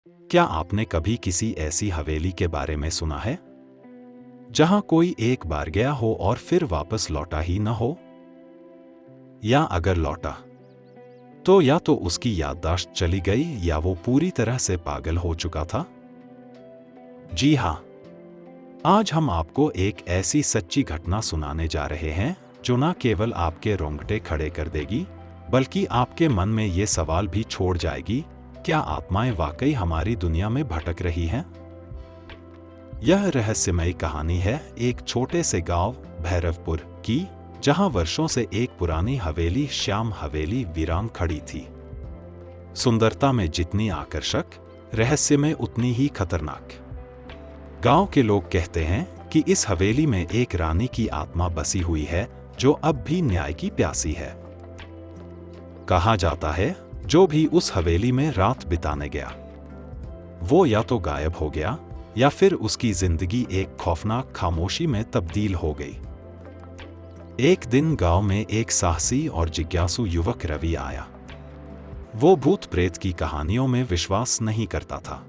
क्या आपने कभी किसी ऐसी हवेली के बारे में सुना है जहां कोई एक बार गया हो और फिर वापस लौटा ही न हो? या अगर लौटा तो या तो उसकी याददाश्त चली गई या वो पूरी तरह से पागल हो चुका था। जी हां, आज हम आपको एक ऐसी सच्ची घटना सुनाने जा रहे हैं जो न केवल आपके रोंगटे खड़े कर देगी बल्कि आपके मन में ये सवाल भी छोड़ जाएगी, क्या आत्माएं वाकई हमारी दुनिया में भटक रही हैं? यह रहस्यमयी कहानी है एक छोटे से गांव भैरवपुर की, जहां वर्षों से एक पुरानी हवेली श्याम हवेली वीरान खड़ी थी। सुंदरता में जितनी आकर्षक, रहस्य में उतनी ही खतरनाक। गांव के लोग कहते हैं कि इस हवेली में एक रानी की आत्मा बसी हुई है जो अब भी न्याय की प्यासी है। कहा जाता है जो भी उस हवेली में रात बिताने गया वो या तो गायब हो गया या फिर उसकी जिंदगी एक खौफनाक खामोशी में तब्दील हो गई। एक दिन गांव में एक साहसी और जिज्ञासु युवक रवि आया। वो भूत प्रेत की कहानियों में विश्वास नहीं करता था।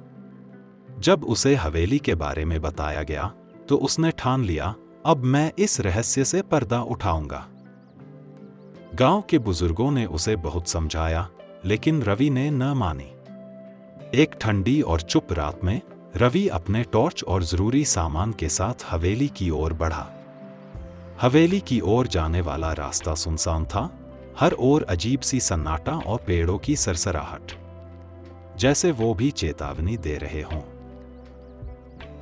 जब उसे हवेली के बारे में बताया गया तो उसने ठान लिया, अब मैं इस रहस्य से पर्दा उठाऊंगा। गांव के बुजुर्गों ने उसे बहुत समझाया, लेकिन रवि ने न मानी। एक ठंडी और चुप रात में रवि अपने टॉर्च और जरूरी सामान के साथ हवेली की ओर बढ़ा। हवेली की ओर जाने वाला रास्ता सुनसान था, हर ओर अजीब सी सन्नाटा और पेड़ों की सरसराहट, जैसे वो भी चेतावनी दे रहे हों।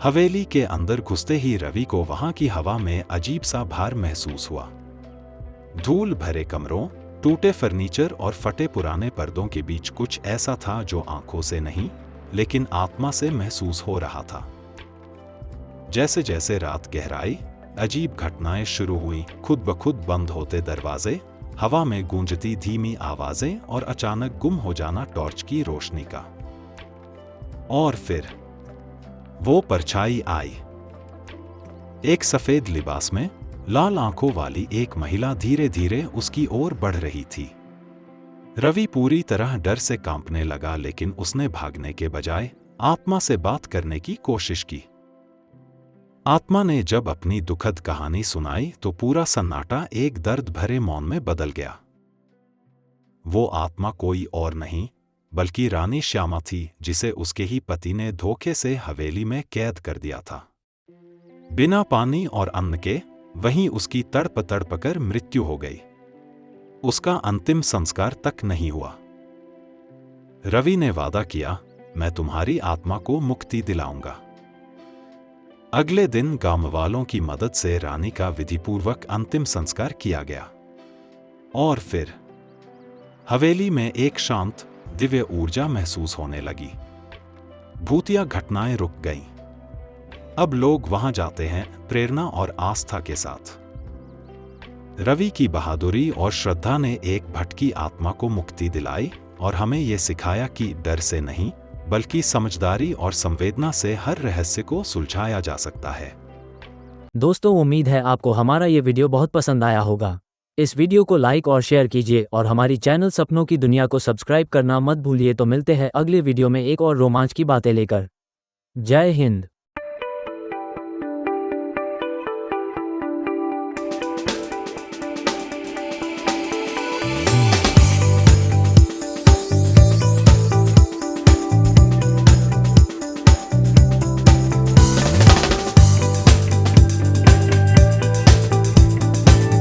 हवेली के अंदर घुसते ही रवि को वहां की हवा में अजीब सा भार महसूस हुआ। धूल भरे कमरों, टूटे फर्नीचर और फटे पुराने पर्दों के बीच कुछ ऐसा था जो आंखों से नहीं लेकिन आत्मा से महसूस हो रहा था। जैसे जैसे रात गहराई, अजीब घटनाएं शुरू हुई, खुद ब खुद बंद होते दरवाजे, हवा में गूंजती धीमी आवाजें और अचानक गुम हो जाना टॉर्च की रोशनी का। और फिर वो परछाई आई। एक सफेद लिबास में लाल आंखों वाली एक महिला धीरे धीरे उसकी ओर बढ़ रही थी। रवि पूरी तरह डर से कांपने लगा, लेकिन उसने भागने के बजाय आत्मा से बात करने की कोशिश की। आत्मा ने जब अपनी दुखद कहानी सुनाई तो पूरा सन्नाटा एक दर्द भरे मौन में बदल गया। वो आत्मा कोई और नहीं बल्कि रानी श्यामा थी, जिसे उसके ही पति ने धोखे से हवेली में कैद कर दिया था। बिना पानी और अन्न के वहीं उसकी तड़प तड़प कर मृत्यु हो गई। उसका अंतिम संस्कार तक नहीं हुआ। रवि ने वादा किया, मैं तुम्हारी आत्मा को मुक्ति दिलाऊंगा। अगले दिन गांव वालों की मदद से रानी का विधिपूर्वक अंतिम संस्कार किया गया। और फिर हवेली में एक शांत, दिव्य ऊर्जा महसूस होने लगी। भूतिया घटनाएं रुक गईं। अब लोग वहां जाते हैं प्रेरणा और आस्था के साथ। रवि की बहादुरी और श्रद्धा ने एक भटकी आत्मा को मुक्ति दिलाई और हमें यह सिखाया कि डर से नहीं बल्कि समझदारी और संवेदना से हर रहस्य को सुलझाया जा सकता है। दोस्तों, उम्मीद है आपको हमारा ये वीडियो बहुत पसंद आया होगा। इस वीडियो को लाइक और शेयर कीजिए और हमारी चैनल सपनों की दुनिया को सब्सक्राइब करना मत भूलिए। तो मिलते हैं अगले वीडियो में एक और रोमांच की बातें लेकर। जय हिंद।